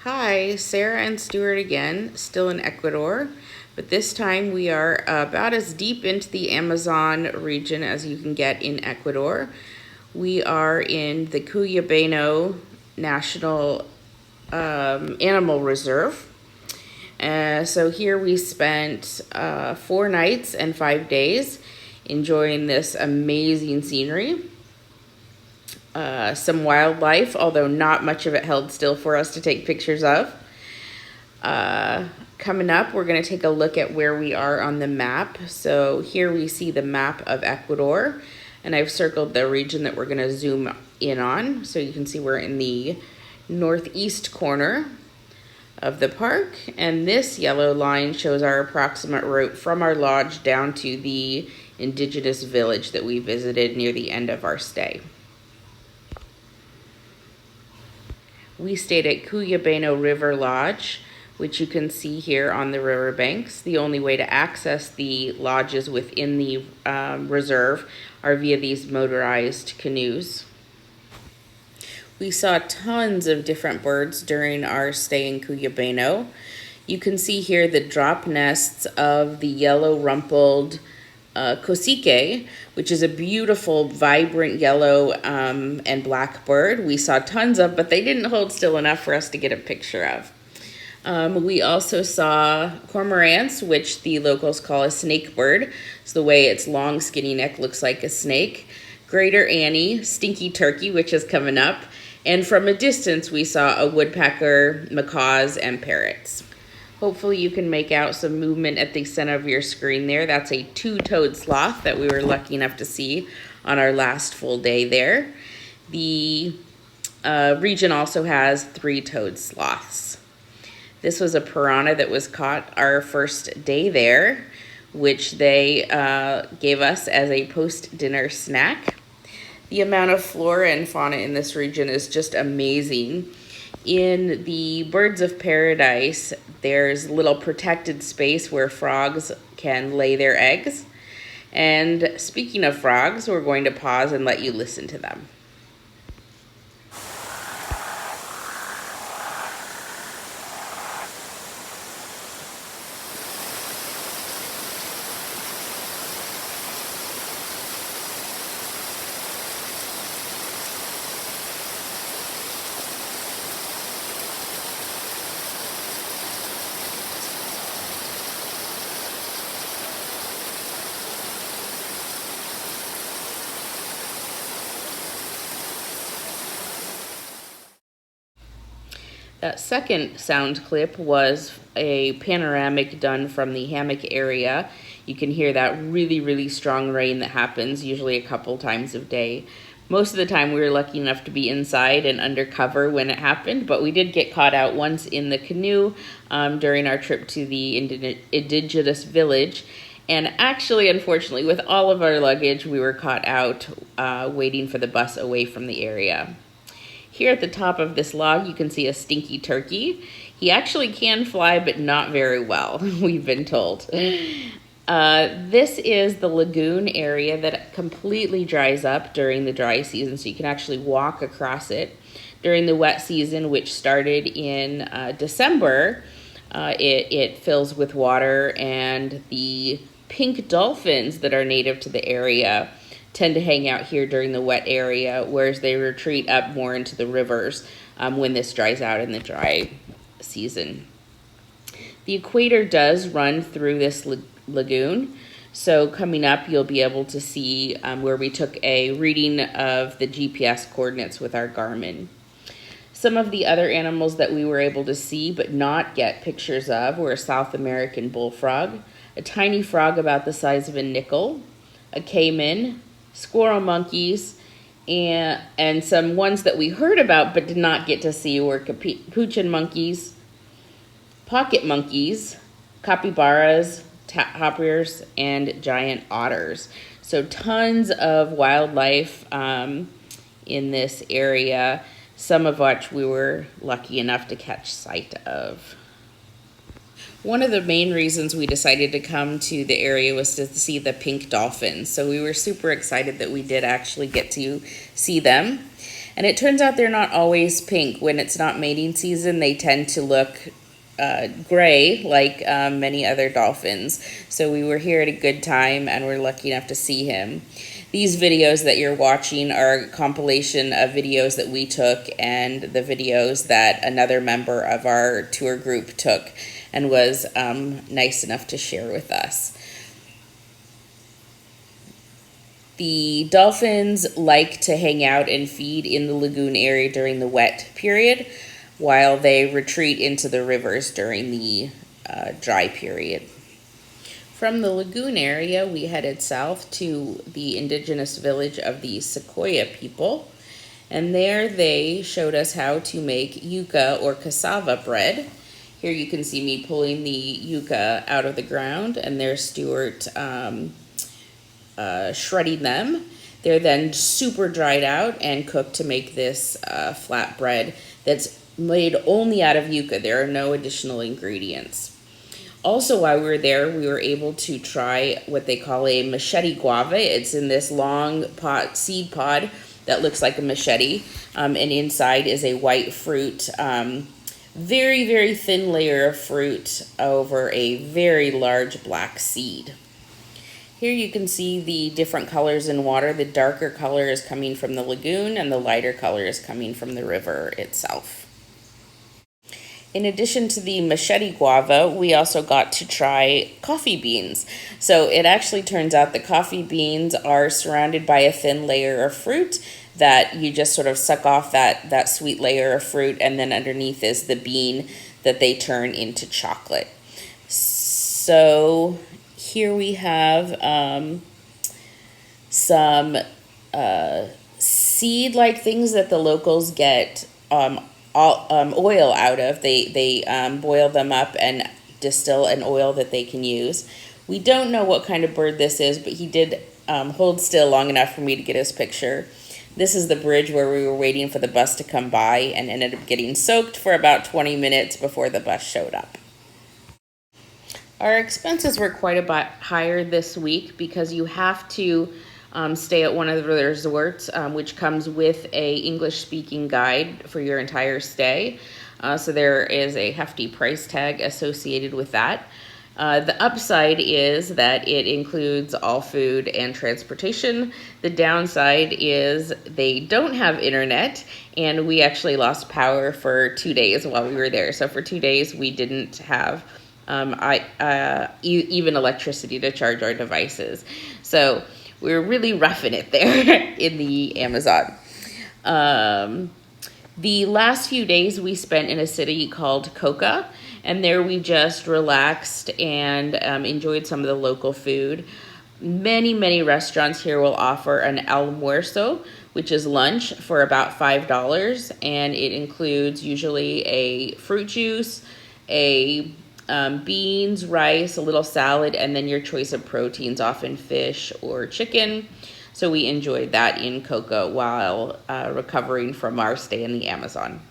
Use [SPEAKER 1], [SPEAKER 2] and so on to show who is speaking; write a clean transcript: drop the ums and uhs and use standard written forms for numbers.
[SPEAKER 1] Hi, Sarah and Stuart again, still in Ecuador, but this time we are about as deep into the Amazon region as you can get in Ecuador. We are in the Cuyabeno National Animal Reserve. So here we spent 4 nights and 5 days enjoying this amazing scenery. Some wildlife, although not much of it held still for us to take pictures of. Coming up, we're going to take a look at where we are on the map. So here we see the map of Ecuador, and I've circled the region that we're going to zoom in on. So you can see we're in the northeast corner of the park, and this yellow line shows our approximate route from our lodge down to the indigenous village that we visited near the end of our stay. We stayed at Cuyabeno River Lodge, which you can see here on the riverbanks. The only way to access the lodges within the reserve are via these motorized canoes. We saw tons of different birds during our stay in Cuyabeno. You can see here the drop nests of the yellow rumpled cacique, which is a beautiful, vibrant yellow and black bird. We saw tons of, but they didn't hold still enough for us to get a picture of. We also saw cormorants, which the locals call a snake bird. It's the way its long, skinny neck looks like a snake. Greater Annie, stinky turkey, which is coming up. And from a distance, we saw a woodpecker, macaws, and parrots. Hopefully you can make out some movement at the center of your screen there. That's a two-toed sloth that we were lucky enough to see on our last full day there. The region also has three-toed sloths. This was a piranha that was caught our first day there, which they gave us as a post-dinner snack. The amount of flora and fauna in this region is just amazing. In the birds of paradise, there's little protected space where frogs can lay their eggs. And speaking of frogs, we're going to pause and let you listen to them. That second sound clip was a panoramic done from the hammock area. You can hear that really, really strong rain that happens usually a couple times a day. Most of the time we were lucky enough to be inside and under cover when it happened, but we did get caught out once in the canoe during our trip to the indigenous village. And actually, unfortunately, with all of our luggage, we were caught out waiting for the bus away from the area. Here at the top of this log, you can see a stinky turkey. He actually can fly, but not very well, we've been told. This is the lagoon area that completely dries up during the dry season, so you can actually walk across it. During the wet season, which started in December, it fills with water, and the pink dolphins that are native to the area tend to hang out here during the wet area, whereas they retreat up more into the rivers when this dries out in the dry season. The equator does run through this lagoon, so coming up you'll be able to see where we took a reading of the GPS coordinates with our Garmin. Some of the other animals that we were able to see but not get pictures of were a South American bullfrog, a tiny frog about the size of a nickel, a caiman, squirrel monkeys, and some ones that we heard about but did not get to see were capuchin monkeys, pocket monkeys, capybaras, tapirs, and giant otters. So tons of wildlife in this area, some of which we were lucky enough to catch sight of. One of the main reasons we decided to come to the area was to see the pink dolphins. So we were super excited that we did actually get to see them. And it turns out they're not always pink. When it's not mating season, they tend to look gray like many other dolphins. So we were here at a good time and we're lucky enough to see him. These videos that you're watching are a compilation of videos that we took and the videos that another member of our tour group took and was nice enough to share with us. The dolphins like to hang out and feed in the lagoon area during the wet period, while they retreat into the rivers during the dry period. From the lagoon area, we headed south to the indigenous village of the Sequoia people, and there they showed us how to make yuca or cassava bread. Here you can see me pulling the yuca out of the ground, and there's Stuart shredding them. They're then super dried out and cooked to make this flat bread that's made only out of yuca. There are no additional ingredients. Also, while we were there, we were able to try what they call a machete guava. It's in this long seed pod that looks like a machete, and inside is a white fruit, very, very thin layer of fruit over a very large black seed. Here you can see the different colors in water. The darker color is coming from the lagoon and the lighter color is coming from the river itself. In addition to the machete guava, we also got to try coffee beans. So it actually turns out the coffee beans are surrounded by a thin layer of fruit that you just sort of suck off that sweet layer of fruit, and then underneath is the bean that they turn into chocolate. So here we have some seed-like things that the locals get oil out of. They boil them up and distill an oil that they can use. We don't know what kind of bird this is, but he did hold still long enough for me to get his picture. This is the bridge where we were waiting for the bus to come by and ended up getting soaked for about 20 minutes before the bus showed up. Our expenses were quite a bit higher this week because you have to stay at one of the resorts, which comes with a English-speaking guide for your entire stay. So there is a hefty price tag associated with that. The upside is that it includes all food and transportation. The downside is they don't have internet, and we actually lost power for 2 days while we were there. So for 2 days, we didn't have even electricity to charge our devices. So we were really roughing it there in the Amazon. The last few days we spent in a city called Coca, and there we just relaxed and enjoyed some of the local food. Many restaurants here will offer an almuerzo, which is lunch, for about $5, and it includes usually a fruit juice, a beans, rice, a little salad, and then your choice of proteins, often fish or chicken. So we enjoyed that in Coca while recovering from our stay in the Amazon.